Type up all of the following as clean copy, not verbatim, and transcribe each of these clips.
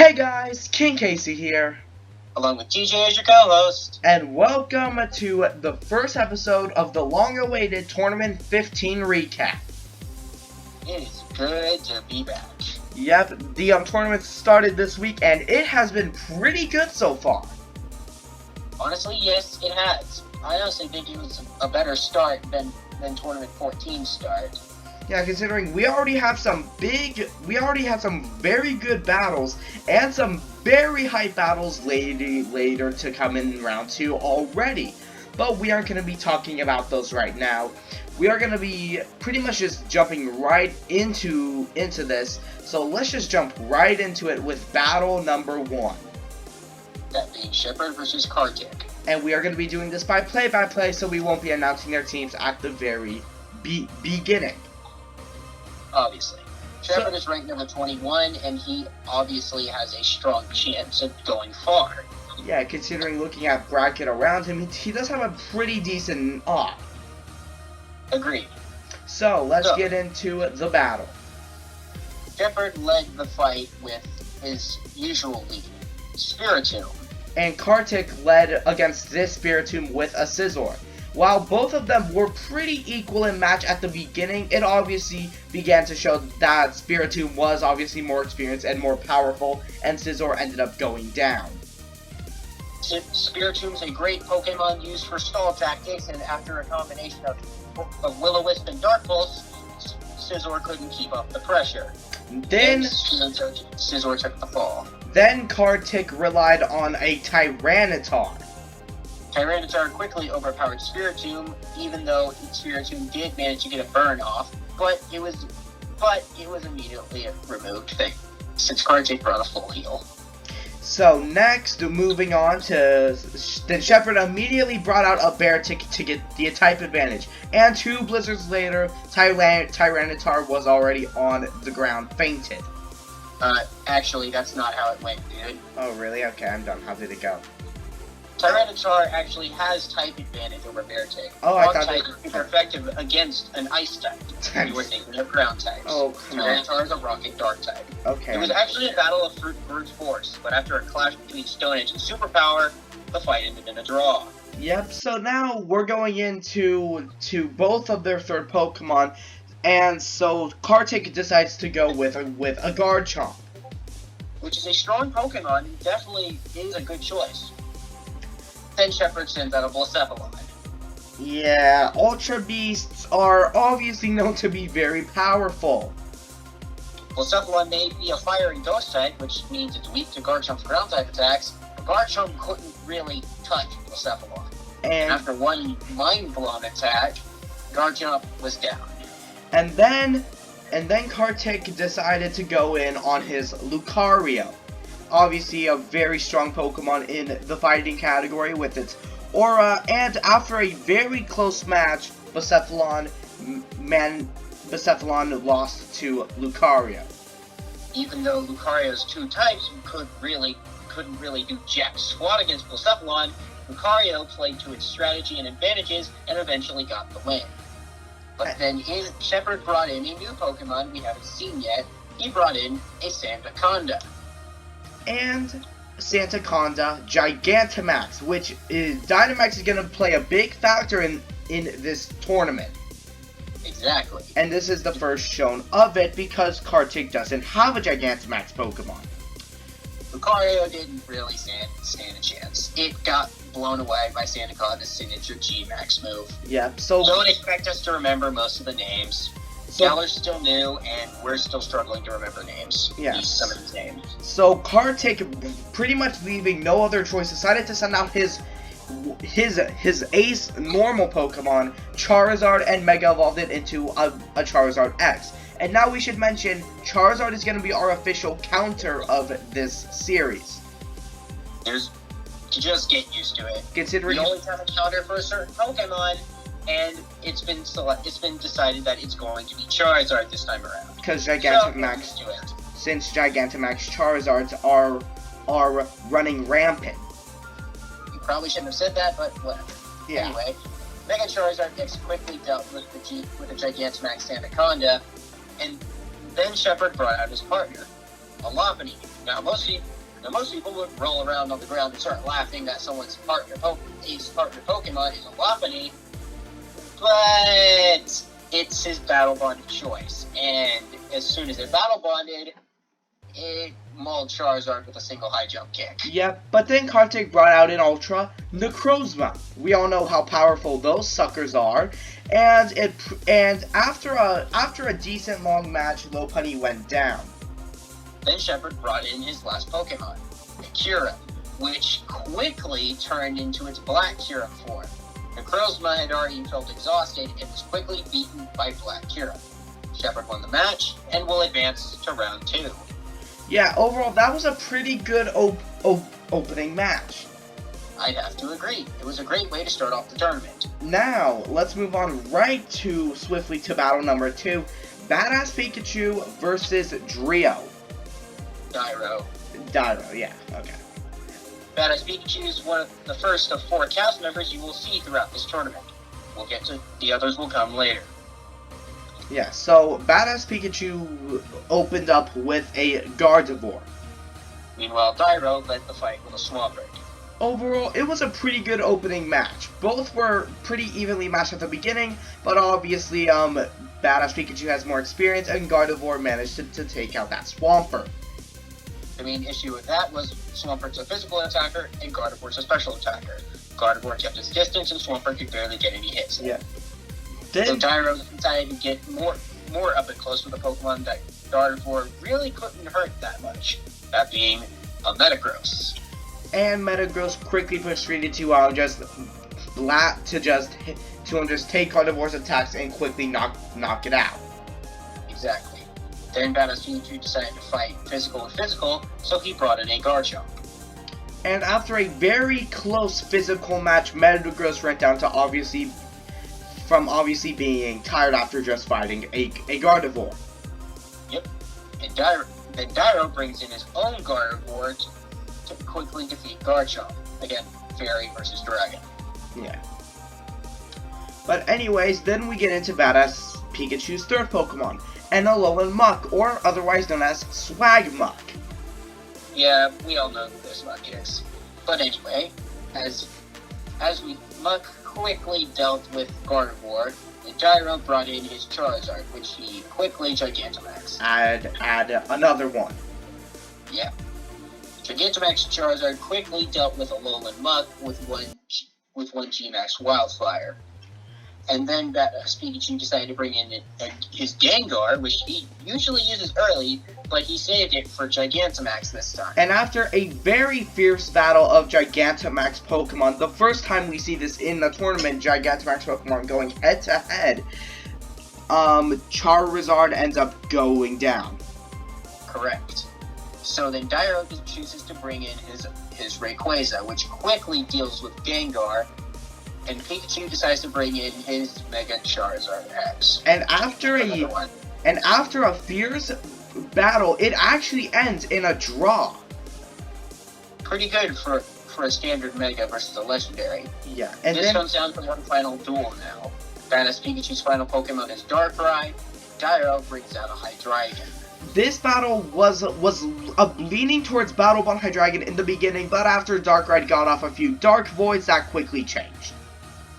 Hey guys, King Casey here, Along with TJ as your co-host. and welcome to the first episode of the long-awaited Tournament 15 recap. It is good to be back. Yep, the tournament started this week, and it has been pretty good so far. Honestly, yes, it has. I honestly think it was a better start than Tournament 14 start. Yeah, considering we already have some very good battles, and some very hype battles later to come in round 2 already. But we aren't going to be talking about those right now. We are going to be pretty much just jumping right into this. So let's just jump right into it with battle number 1. That being Shepard versus Kartik. And we are going to be doing this by play-by-play, so we won't be announcing their teams at the very beginning. Obviously. Shepard is ranked number 21, and he obviously has a strong chance of going far. Yeah, considering looking at bracket around him, he does have a pretty decent odd. Agreed. So, let's get into the battle. Shepard led the fight with his usual lead, Spiritomb. And Kartik led against this Spiritomb with a Scizor. While both of them were pretty equal in match at the beginning, it obviously began to show that Spiritomb was obviously more experienced and more powerful, and Scizor ended up going down. Spiritomb's a great Pokemon used for stall tactics, and after a combination of Will-O-Wisp and Dark Pulse, Scizor couldn't keep up the pressure. Then Scizor took the fall. Then Kartik relied on a Tyranitar. Tyranitar quickly overpowered Spiritomb, even though Spiritomb did manage to get a burn off, but it was immediately removed since Kartik brought a full heal. So next, moving on to, then Shepard immediately brought out a Beartic to get the type advantage, and 2 blizzards later, Tyranitar was already on the ground, fainted. Actually, that's not how it went, dude. Oh really? Okay, I'm done. How did it go? Tyranitar actually has type advantage over Beartic. Oh, I thought type is effective against an ice type. You were thinking of ground types. Oh, come on. Tyranitar is a rock and dark type. Okay. It was actually a battle of brute force, but after a clash between Stone Edge and Superpower, the fight ended in a draw. Yep, so now we're going into both of their third Pokemon, and so Kartik decides to go with a Garchomp. Which is a strong Pokemon, and definitely is a good choice. Then Shepard sends out a Blacephalon. Yeah, Ultra Beasts are obviously known to be very powerful. Blacephalon may be a fire and ghost type, which means it's weak to Garchomp's ground type attacks, but Garchomp couldn't really touch Blacephalon. And after one mind-blown attack, Garchomp was down. And then Kartik decided to go in on his Lucario. Obviously a very strong Pokemon in the fighting category with its aura, and after a very close match, Blacephalon lost to Lucario. Even though Lucario's 2 types couldn't really do jack squat against Blacephalon, Lucario played to its strategy and advantages and eventually got the win. But then Shepard brought in a new Pokemon we haven't seen yet. He brought in a Sandaconda. And Sandaconda Gigantamax, which is Dynamax is going to play a big factor in this tournament. Exactly. And this is the first shown of it because Kartik doesn't have a Gigantamax Pokemon. Lucario didn't really stand a chance. It got blown away by Sandaconda's signature G-Max move. Yep, so don't expect us to remember most of the names. Galar's still new, and we're still struggling to remember names. Yes. Some of these names. So Kartik, pretty much leaving no other choice, decided to send out his ace normal Pokemon, Charizard, and Mega Evolved it into a Charizard X. And now we should mention, Charizard is going to be our official counter of this series. Just get used to it. Considering we always have a counter for a certain Pokemon, and it's been decided that it's going to be Charizard this time around. Because Gigantamax, since Gigantamax Charizards are running rampant. You probably shouldn't have said that, but whatever. Yeah. Anyway, Mega Charizard gets quickly dealt with the Gigantamax Sandaconda, and then Shepard brought out his partner, a Lopunny. Now most people would roll around on the ground and start laughing that someone's his partner Pokemon is a Lopunny, but it's his battle bonded choice. And as soon as it battle bonded, it mauled Charizard with a single high jump kick. Yep, but then Kartik brought out in Ultra Necrozma. We all know how powerful those suckers are, and after a decent long match, Lopunny went down. Then Shepard brought in his last Pokemon, Kyurem, which quickly turned into its Black Kyurem form. Necrozma had already felt exhausted and was quickly beaten by Black Kyurem. Shepard won the match and will advance to round 2. Yeah, overall, that was a pretty good opening match. I'd have to agree. It was a great way to start off the tournament. Now, let's move on swiftly to battle number 2. Badass Pikachu versus Drio. Dyro, yeah, okay. Badass Pikachu is one of the first of 4 cast members you will see throughout this tournament. We'll get to the others will come later. Yeah, so Badass Pikachu opened up with a Gardevoir. Meanwhile, Dyro led the fight with a Swampert. Overall, it was a pretty good opening match. Both were pretty evenly matched at the beginning, but obviously, Badass Pikachu has more experience, and Gardevoir managed to take out that Swampert. The main issue with that was Swampert's a physical attacker, and Gardevoir's a special attacker. Gardevoir kept his distance, and Swampert could barely get any hits. Yeah. So Dyro decided to get more up and close with a Pokemon that Gardevoir really couldn't hurt that much. That being a Metagross. And Metagross quickly proceeded to just take Gardevoir's attacks and quickly knock it out. Exactly. Then Badass Pikachu decided to fight physical with physical, so he brought in a Garchomp. And after a very close physical match, Metagross went down to obviously being tired after just fighting a Gardevoir. Yep. And then Dyro brings in his own Gardevoir to quickly defeat Garchomp. Again, Fairy versus Dragon. Yeah. But anyways, then we get into Badass Pikachu's third Pokemon, Alolan Muck, or otherwise known as Swag Muck. Yeah, we all know who this Muck is. But anyway, as Muck quickly dealt with Gardevoir, and Dyro brought in his Charizard, which he quickly Gigantamaxed. Add another one. Yeah. Gigantamax Charizard quickly dealt with Alolan Muck with one G-Max Wildfire. And then Badass Pikachu decided to bring in his Gengar, which he usually uses early, but he saved it for Gigantamax this time. And after a very fierce battle of Gigantamax Pokemon, the first time we see this in the tournament, Gigantamax Pokemon going head-to-head, Charizard ends up going down. Correct. So then Dyro chooses to bring in his Rayquaza, which quickly deals with Gengar, and Pikachu decides to bring in his Mega Charizard X. And after a fierce battle, it actually ends in a draw. Pretty good for a standard Mega versus a Legendary. Yeah, and this comes down to one final duel now. Badass Pikachu's final Pokemon is Darkrai. Dyro brings out a Hydreigon. This battle was leaning towards Battle Bond Hydreigon in the beginning, but after Darkrai got off a few Dark Voids, that quickly changed.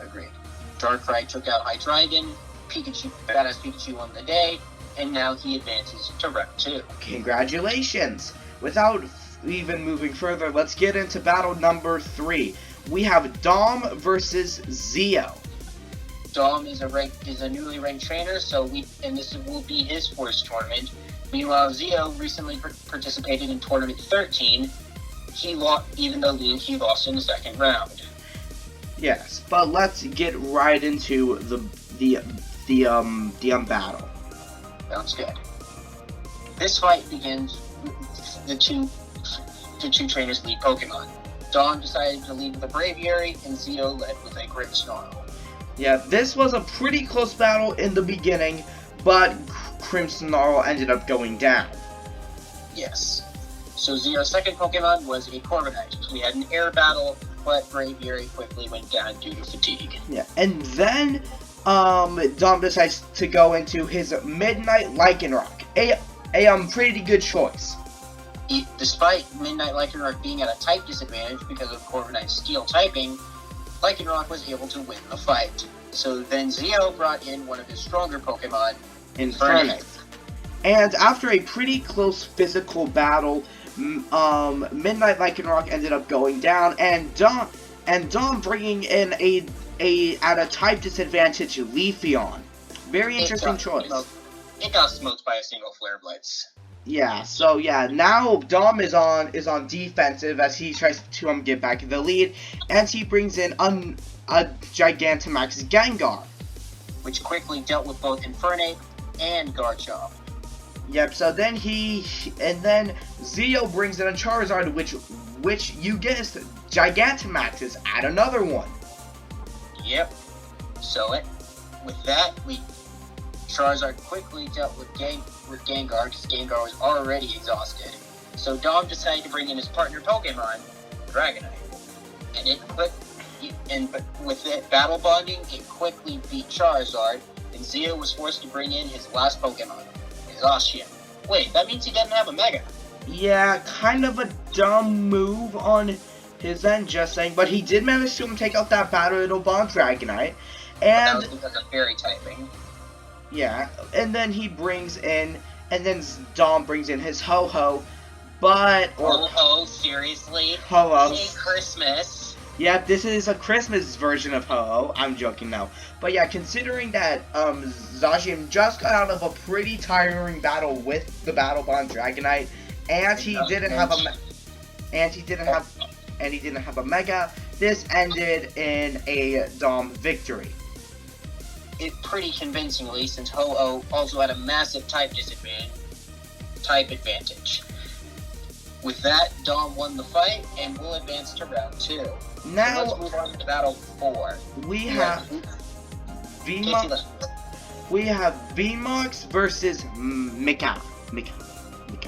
Agreed. Darkrai took out Hydreigon, Badass Pikachu won the day, and now he advances to round 2. Congratulations! Without even moving further, let's get into battle number 3. We have Dom versus Zeo. Dom is a newly ranked trainer, and this will be his first tournament. Meanwhile, Zeo recently participated in Tournament 13. He lost in the second round. Yes, but let's get right into the battle. Sounds good. This fight begins with the two trainers' lead Pokemon. Dom decided to lead with a Braviary, and Zeo led with a Grimmsnarl. Yeah, this was a pretty close battle in the beginning, but Grimmsnarl ended up going down. Yes. So Zeo's second Pokemon was a Corviknight. We had an air battle, but Braviary quickly went down due to fatigue. Yeah, and then Dom decides to go into his Midnight Lycanroc. A pretty good choice. Despite Midnight Lycanroc being at a type disadvantage because of Corviknight's steel typing, Lycanroc was able to win the fight. So then Zeo brought in one of his stronger Pokemon, Infernape. And after a pretty close physical battle, Midnight Lycanroc ended up going down, and Dom bringing in at a type disadvantage Leafeon. Very interesting choice. It got smoked by a single Flare Blitz. Yeah, so yeah, now Dom is on defensive as he tries to get back in the lead, and he brings in a Gigantamax Gengar, which quickly dealt with both Infernape and Garchomp. Yep, so then Zeo brings in a Charizard, which you guessed, Gigantamax is at another one. Yep. So with that, Charizard quickly dealt with Gengar because Gengar was already exhausted. So Dom decided to bring in his partner Pokemon, Dragonite, but with it battle bonding, it quickly beat Charizard, and Zeo was forced to bring in his last Pokemon, Zacian. Wait, that means he doesn't have a Mega. Yeah, kind of a dumb move on his end, just saying, but he did manage to take out that Battle Bond Dragonite, and that was because of fairy typing. Yeah, and then Dom brings in his Ho-Oh, Ho-Oh, seriously? Ho-Oh. Say Christmas. Yeah, this is a Christmas version of Ho-Oh. I'm joking now. But yeah, considering that Zacian just got out of a pretty tiring battle with the Battle Bond Dragonite, and he didn't have a Mega, this ended in a Dom victory. It pretty convincingly, since Ho-Oh also had a massive type advantage. With that, Dom won the fight and will advance to round 2. Now, so let's move on to battle 4. We have VMAX versus Micah.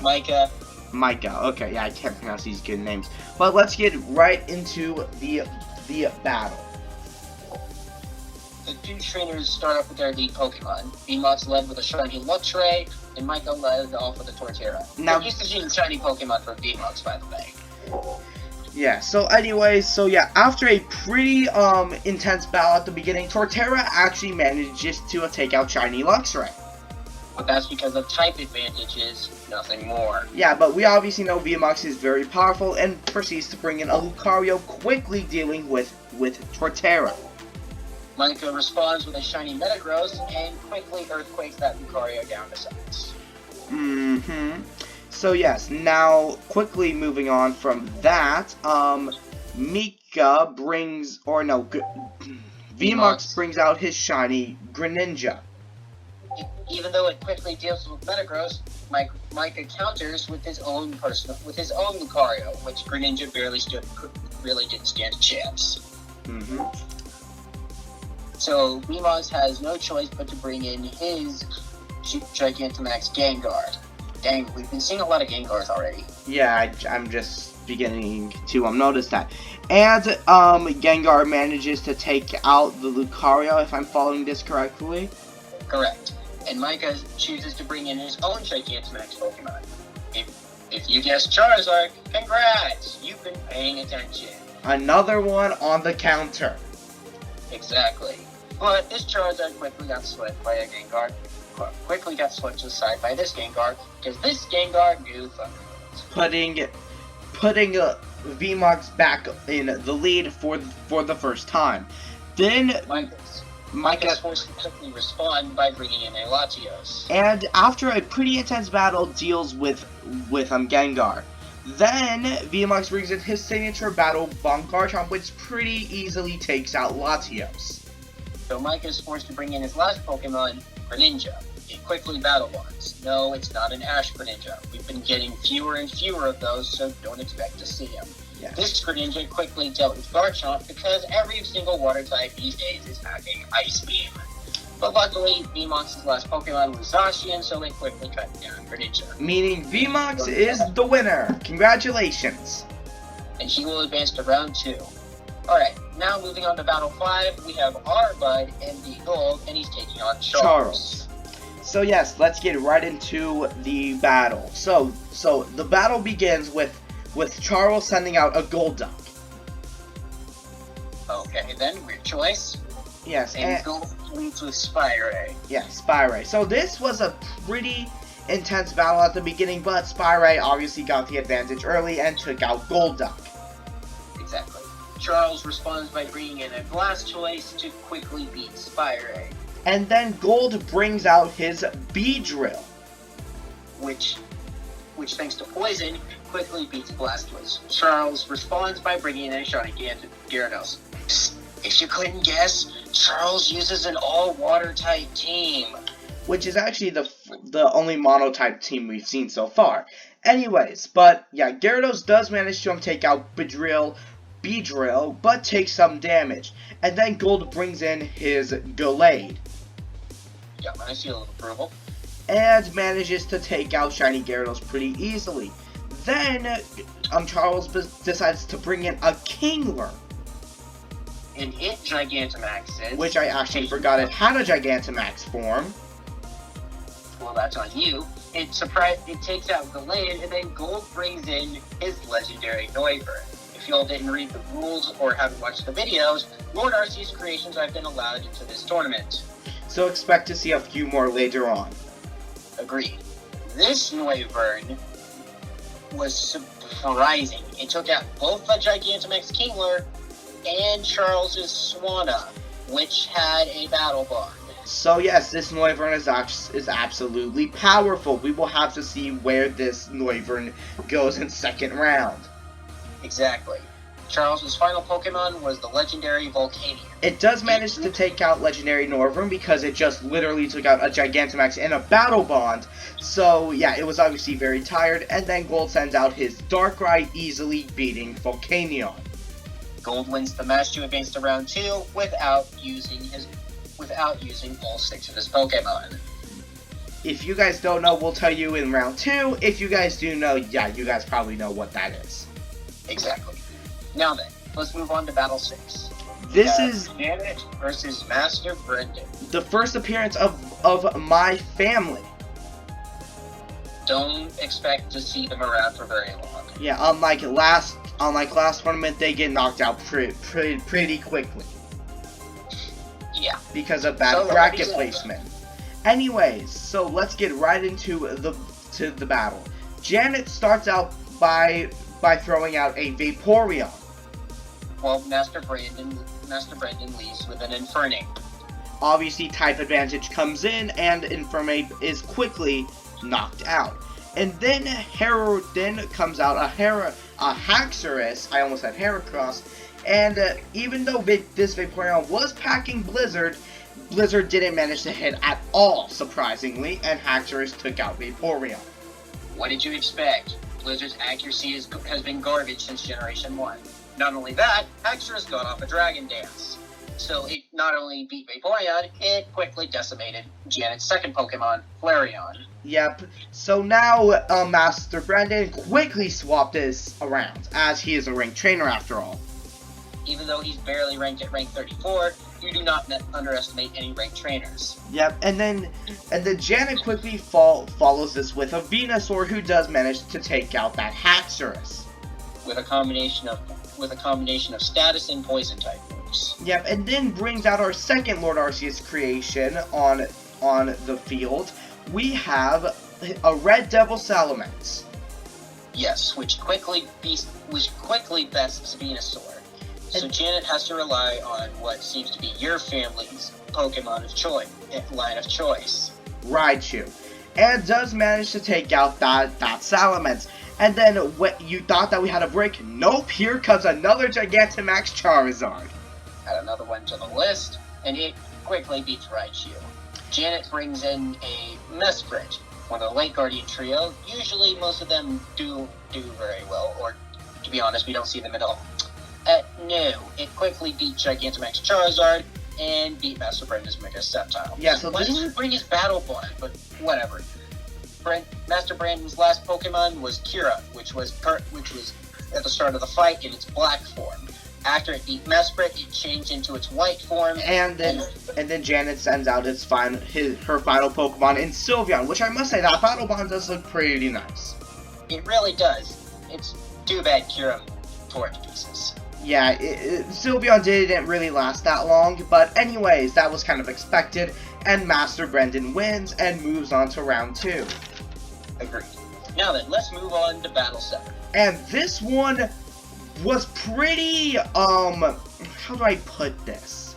Micah. Okay, yeah, I can't pronounce these good names. But let's get right into the battle. The two trainers start off with their lead Pokemon. VMAX led with a shiny Luxray, and Micah led off with a Torterra. Now, used to see shiny Pokemon for VMAX, by the way. Yeah, so anyways, after a pretty intense battle at the beginning, Torterra actually manages to take out shiny Luxray. But that's because of type advantages, nothing more. Yeah, but we obviously know VMAX is very powerful and proceeds to bring in a Lucario, quickly dealing with Torterra. Micah responds with a shiny Metagross and quickly earthquakes that Lucario down to size. So yes, now quickly moving on from that, VMAX brings out his shiny Greninja. Even though it quickly deals with Metagross, Micah counters with his own Lucario, which Greninja really didn't stand a chance. So VMAX has no choice but to bring in his Gigantamax Gengar. Dang, we've been seeing a lot of Gengars already. Yeah, I'm just beginning to notice that. And Gengar manages to take out the Lucario, if I'm following this correctly. Correct. And Micah chooses to bring in his own Gigantamax Pokemon. If you guessed Charizard, congrats! You've been paying attention. Another one on the counter. Exactly. But this Charizard quickly got swept by a Gengar. Quickly got swept aside by this Gengar, because this Gengar knew Thunderbolt. Putting VMAX back in the lead for the first time. Then Micah's forced to quickly respond by bringing in a Latios. And after a pretty intense battle, deals with Gengar. Then VMAX brings in his signature battle Bomb Garchomp, which pretty easily takes out Latios. So Micah is forced to bring in his last Pokemon, Greninja. It quickly battle bonds. No, it's not an Ash Greninja. We've been getting fewer and fewer of those, so don't expect to see him. Yes. This Greninja quickly dealt with Garchomp because every single water type these days is having Ice Beam. But luckily, VMAX's last Pokemon was Zacian, so they quickly cut down Greninja. Meaning VMAX is the winner. Congratulations. And he will advance to round 2. Alright, now moving on to Battle 5, we have Arbud and the Gold, and he's taking on Charles. So yes, let's get right into the battle. So the battle begins with Charles sending out a Golduck. Okay, then weird choice. Yes, And Gold leads with Spyray. Yeah, Spyray. So this was a pretty intense battle at the beginning, but Spyray obviously got the advantage early and took out Golduck. Exactly. Charles responds by bringing in a Blastoise to quickly beat Spyray. And then Gold brings out his Beedrill. Which thanks to Poison, quickly beats Blastoise. Charles responds by bringing in a shiny Gyarados. Psst, if you couldn't guess, Charles uses an all-water type team. Which is actually the only mono-type team we've seen so far. Anyways, but yeah, Gyarados does manage to take out Beedrill, but takes some damage. And then Gold brings in his Gallade. Yeah, I seal of approval. And manages to take out Shiny Gyarados pretty easily. Then, Charles decides to bring in a Kingler. And it Gigantamaxes. Which I actually forgot it had a Gigantamax form. Well, that's on you. It takes out Gallade, and then Gold brings in his legendary Noivern. If y'all didn't read the rules or haven't watched the videos, Lord Arceus creations have been allowed into this tournament. So expect to see a few more later on. Agreed. This Noivern was surprising. It took out both the Gigantamax Kingler and Charles's Swanna, which had a battle bond. So yes, this Noivern is absolutely powerful. We will have to see where this Noivern goes in second round. Exactly. Charles's final Pokemon was the legendary Volcanion. It does manage to take out legendary Noivern because it just literally took out a Gigantamax and a battle bond. So yeah, it was obviously very tired, and then Gold sends out his Darkrai, easily beating Volcanion. Gold wins the match to advance to round 2 without using all 6 of his Pokemon. If you guys don't know, we'll tell you in round 2. If you guys do know, yeah, you guys probably know what that is. Exactly. Now then, let's move on to Battle 6. This is Janet versus Master Brendan. The first appearance of my family. Don't expect to see them around for very long. Yeah, unlike last tournament, they get knocked out pretty quickly. Yeah. Because of bad bracket placement. Anyways, so let's get right into the battle. Janet starts out by throwing out a Vaporeon. Well, Master Brendan leaves with an Infernape. Obviously, type advantage comes in, and Infernape is quickly knocked out. And then comes out a Haxorus. I almost said Heracross. And even though this Vaporeon was packing Blizzard didn't manage to hit at all, surprisingly, and Haxorus took out Vaporeon. What did you expect? Blizzard's accuracy has been garbage since Generation 1. Not only that, Haxorus got off a Dragon Dance. So it not only beat Vaporeon, it quickly decimated Janet's second Pokemon, Flareon. Yep, so now Master Brendan quickly swapped this around, as he is a ranked trainer after all. Even though he's barely ranked at rank 34, you do not underestimate any ranked trainers. Yep, and then Janet quickly follows this with a Venusaur, who does manage to take out that Haxorus. With a combination of status and poison type moves. Yep, and then brings out our second Lord Arceus creation on the field. We have a Red Devil Salamence. Yes, which quickly bests Venusaur. So Janet has to rely on what seems to be your family's Pokemon of choice, line of choice. Raichu. And does manage to take out that Salamence. And then what you thought that we had a break? Nope, here comes another Gigantamax Charizard. Add another one to the list, and it quickly beats Raichu. Janet brings in a Mesprit, one of the Lake Guardian trio. Usually most of them do very well, or to be honest, we don't see them at all. No, it quickly beat Gigantamax Charizard and beat Master Brendan's Mega Sceptile. Yeah, so why didn't he bring his Battle Bond? But whatever. Master Brandon's last Pokemon was Kira, which was at the start of the fight in its black form. After it beat Mesprit, it changed into its white form. And then Janet sends out her final Pokemon in Sylveon, which I must say, that Battle Bond does look pretty nice. It really does. It's too bad Kyurem tore it to pieces. Yeah, Sylveon didn't really last that long, but anyways, that was kind of expected, and Master Brendan wins and moves on to round 2. Agreed. Now then, let's move on to Battle 7. And this one was pretty, how do I put this?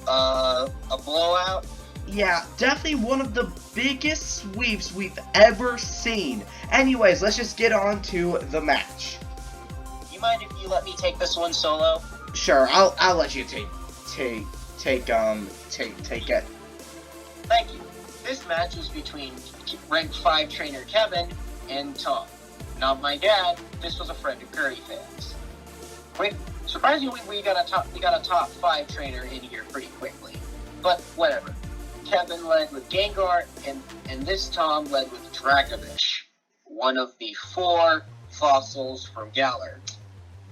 A blowout? Yeah, definitely one of the biggest sweeps we've ever seen. Anyways, let's just get on to the match. You mind if you let me take this one solo? Sure, I'll let you take it. Thank you. This match was between ranked 5 trainer Kevin and Tom. Not my dad. This was a friend of Curry fans. Surprisingly, we got a top 5 trainer in here pretty quickly. But whatever. Kevin led with Gengar, and this Tom led with Dracovish, one of the 4 fossils from Galar.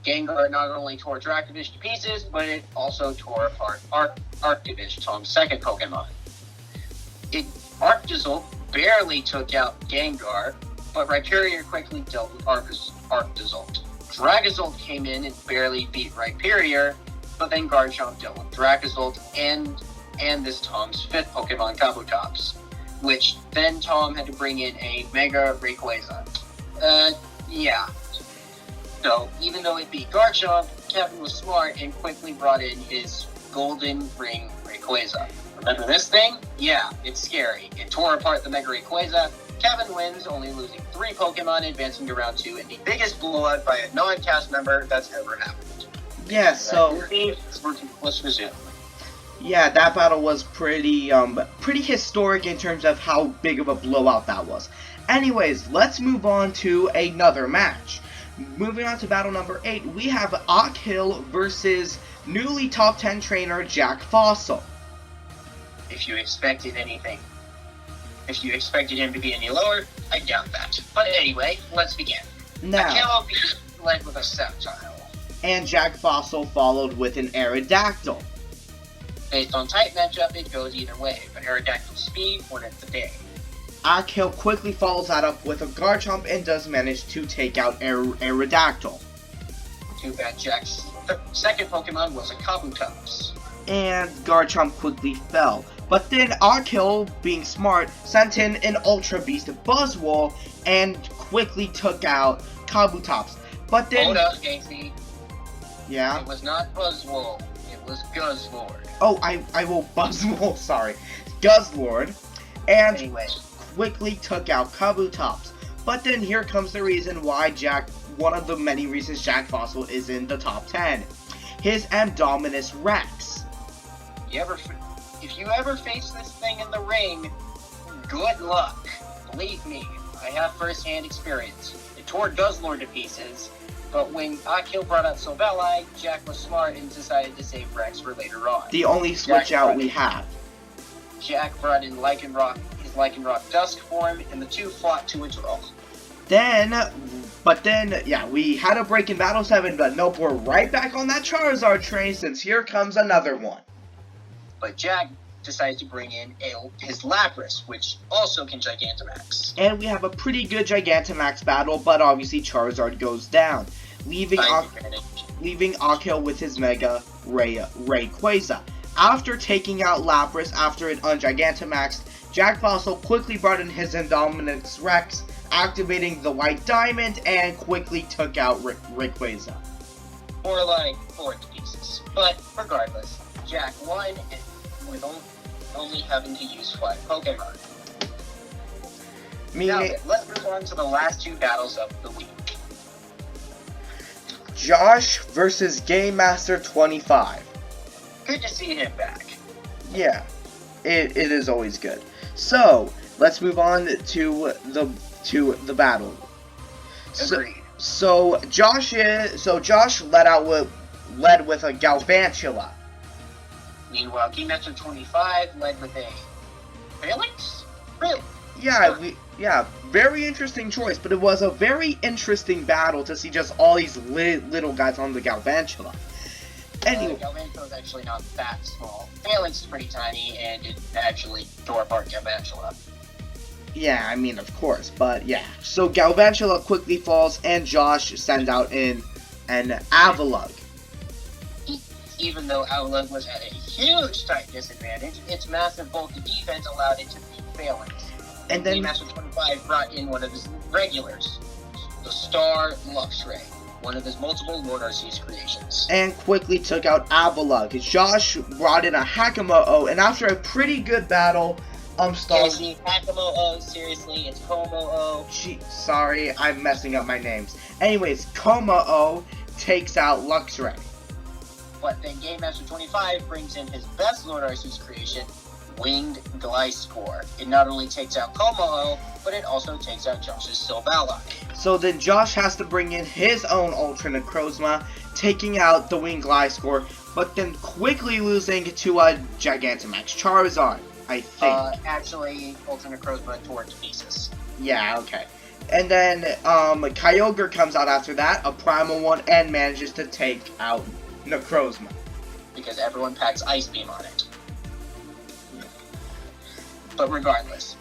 Gengar not only tore Dracovish to pieces, but it also tore apart Arctovish, Tom's second Pokemon. Arctozolt barely took out Gengar, but Rhyperior quickly dealt with Arctozolt. Dragozolt came in and barely beat Rhyperior, but then Garchomp dealt with Dracozolt and this Tom's 5th Pokemon, Kabutops, which then Tom had to bring in a Mega Rayquaza. Yeah. So, even though it beat Garchomp, Kevin was smart and quickly brought in his Golden Ring Rayquaza. Remember this thing? Yeah, it's scary. It tore apart the Mega Rayquaza. Kevin wins, only losing 3 Pokemon, advancing to round 2, and the biggest blowout by a non-cast member that's ever happened. Yeah, so let's resume. Yeah, that battle was pretty historic in terms of how big of a blowout that was. Anyways, let's move on to another match. Moving on to battle number 8, we have Akil versus newly top 10 trainer Jack Fossil. If you expected anything, if you expected him to be any lower, I doubt that. But anyway, let's begin. Now, Akil led with a Sceptile. And Jack Fossil followed with an Aerodactyl. Based on type matchup, it goes either way, but Aerodactyl's speed won it the day. Akil quickly follows that up with a Garchomp and does manage to take out Aerodactyl. Too bad Jack's second Pokemon was a Kabutops. And Garchomp quickly fell. But then Akil, being smart, sent in an Ultra Beast Buzzwole and quickly took out Kabutops. But then... Hold up, Casey. Yeah? It was not Buzzwole. It was Guzzlord. Oh, I will Buzzwole, sorry. Guzzlord. And anyway, quickly took out Kabutops. But then here comes the reason why one of the many reasons Jack Fossil is in the top 10. His Indominus Rex. If you ever face this thing in the ring, good luck. Believe me, I have first-hand experience. It tore Guzzlord to pieces, but when Akil brought out Silvally, Jack was smart and decided to save Rex for later on. The only switch out we have. Jack brought in his Lycanroc Dusk form, and the two fought to a draw. But then, yeah, we had a break in Battle 7, but nope, we're right back on that Charizard train since here comes another one. But Jack decided to bring in his Lapras, which also can Gigantamax. And we have a pretty good Gigantamax battle, but obviously Charizard goes down, leaving Akil with his Mega Rayquaza. After taking out Lapras after it un-Gigantamaxed, Jack Fossil quickly brought in his Indominus Rex, activating the White Diamond, and quickly took out Rayquaza. Or like 4 pieces. But regardless, Jack won with only having to use 5 Pokemon. Now then, let's move on to the last 2 battles of the week. Josh versus Game Master 25. Good to see him back. Yeah, it is always good. So let's move on to the battle. Agreed. So Josh led with a Galvantula. Meanwhile, Game Master 25 led with a Phalanx? Really? Yeah, Yeah, very interesting choice, but it was a very interesting battle to see just all these little guys on the Galvantula. Anyway, Galvantula is actually not that small. Phalanx is pretty tiny, and it actually tore apart Galvantula. Yeah, I mean, of course, but yeah. So Galvantula quickly falls, and Josh sends out in an Avalugg. Even though Avalugg was at a huge type disadvantage, its massive bulky defense allowed it to beat Phalanx. And then Game Master 25 brought in one of his regulars, the Star Luxray, one of his multiple Lord Arceus creations. And quickly took out Avalugg. Josh brought in a Hakamo-O, and after a pretty good battle, Seriously, Hakamo-O, seriously, it's Como-O. Sorry, I'm messing up my names. Anyways, Como-O takes out Luxray. But then Game Master 25 brings in his best Lord Arceus creation, Winged Gliscor. It not only takes out Como-O, but it also takes out Josh's Silvally. So then Josh has to bring in his own Ultra Necrozma, taking out the Winged Gliscor, but then quickly losing to a Gigantamax Charizard, I think. Actually, Ultra Necrozma tore to pieces. Yeah, okay. And then Kyogre comes out after that, a Primal one, and manages to take out Necrozma. Because everyone packs Ice Beam on it. But regardless,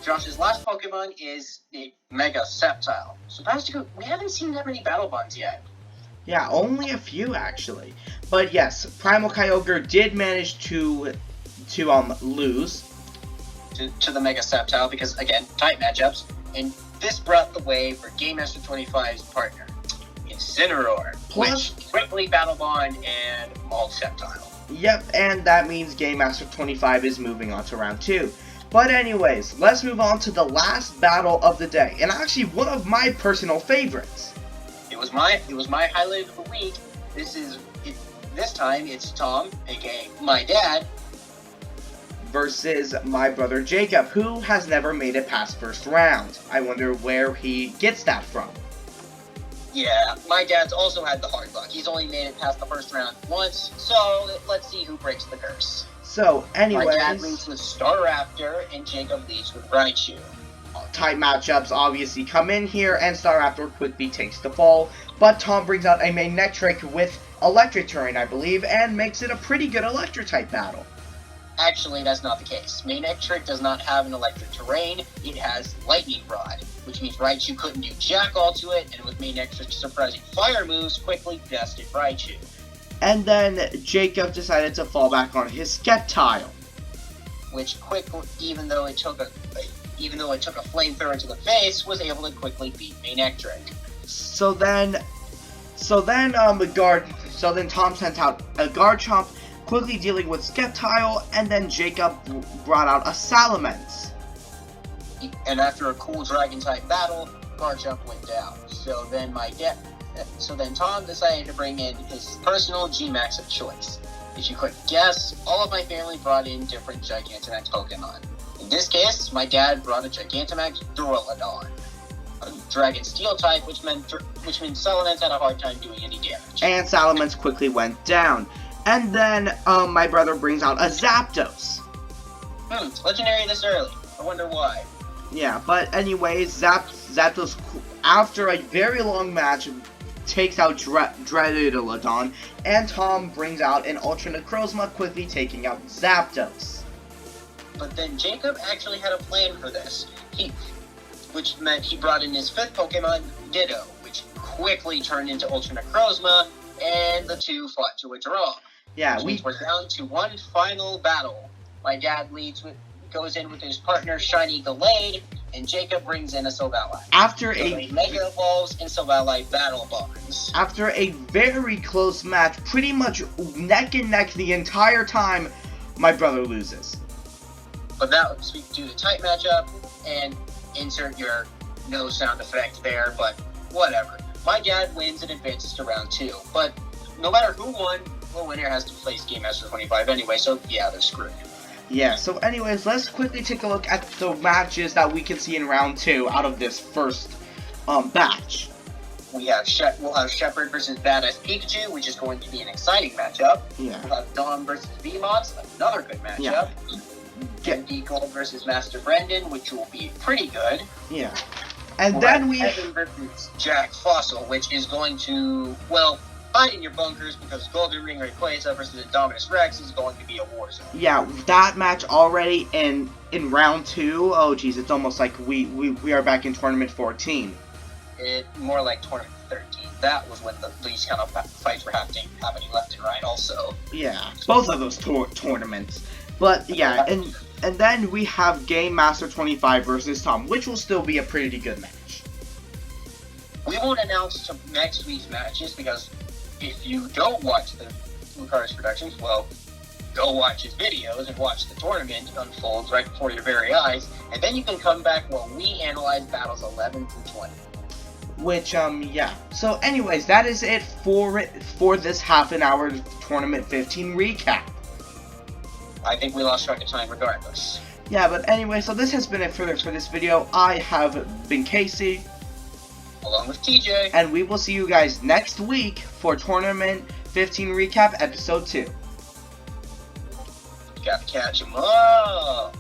Josh's last Pokemon is the Mega Sceptile. So we haven't seen that many Battle Bonds yet. Yeah, only a few actually. But yes, Primal Kyogre did manage to lose to the Mega Sceptile because, again, type matchups. And this brought the way for Game Master 25's partner, Incineroar, which quickly Battle Bond and Mauled Sceptile. Yep, and that means Game Master 25 is moving on to round 2. But anyways, let's move on to the last battle of the day, and actually one of my personal favorites. It was my highlight of the week. This time it's Tom, aka my dad, versus my brother Jacob, who has never made it past first round. I wonder where he gets that from. Yeah, my dad's also had the hard luck. He's only made it past the first round once, so let's see who breaks the curse. So, anyways, my dad leads with Staraptor, and Jacob leads with Raichu. Type matchups obviously come in here, and Staraptor quickly takes the fall, but Tom brings out a Manectric with Electric Terrain, I believe, and makes it a pretty good Electric-type battle. Actually, that's not the case. Manectric does not have an Electric Terrain, it has Lightning Rod, which means Raichu couldn't do jack all to it, and with Manectric's surprising fire moves, quickly bested Raichu. And then Jacob decided to fall back on his Sceptile, which quickly, even though it took a flamethrower to the face, was able to quickly beat Manectric. So then Tom sent out a Garchomp, quickly dealing with Sceptile, and then Jacob brought out a Salamence. And after a cool Dragon-type battle, Garchomp went down. So then Tom decided to bring in his personal G-Max of choice. If you couldn't guess, all of my family brought in different Gigantamax Pokemon. In this case, my dad brought a Gigantamax Duraludon, a Dragon Steel type, which meant Salamence had a hard time doing any damage. And Salamence quickly went down. And then my brother brings out a Zapdos. Legendary this early. I wonder why. Yeah, but anyways, Zapdos, after a very long match, takes out Duraludon, and Tom brings out an Ultra Necrozma, quickly taking out Zapdos. But then Jacob actually had a plan for this, which meant he brought in his fifth Pokemon, Ditto, which quickly turned into Ultra Necrozma, and the two fought to a draw. Yeah, we're down to one final battle. My dad goes in with his partner Shiny Gallade, and Jacob brings in a Silvally. Mega Evolves and Silvally Battle Bonds. After a very close match, pretty much neck and neck the entire time, my brother loses. But that was due to type matchup, and insert your no sound effect there, but whatever. My dad wins and advances to round 2, but no matter who won, the winner has to face Game Master 25 anyway, so yeah, they're screwed. Yeah, so anyways, let's quickly take a look at the matches that we can see in round 2 out of this first batch. We'll have Shepard versus Badass Pikachu, which is going to be an exciting matchup. Yeah. We'll have Dawn versus VMOX, another good matchup. Yeah. MD Gold versus Master Brendan, which will be pretty good. Yeah. And then we... Evan versus Jack Fossil, which is going to, well, fight in your bunkers because Golden Ring Rayquaza versus Indominus Rex is going to be a war zone. Yeah, that match already in round 2. Oh, geez, it's almost like we are back in Tournament 14. More like Tournament 13. That was when these kind of fights were happening left and right also. Yeah, both of those tournaments. But, yeah, and then we have Game Master 25 versus Tom, which will still be a pretty good match. We won't announce next week's matches because if you don't watch the Lucaris Productions, well, go watch his videos and watch the tournament unfold right before your very eyes, and then you can come back while we analyze battles 11 through 20. Which, yeah. So, anyways, that is it for this half an hour Tournament 15 recap. I think we lost track of time regardless. Yeah, but anyway, so this has been it for this video. I have been Casey. Along with TJ. And we will see you guys next week for Tournament 15 Recap Episode 2. Gotta catch 'em up!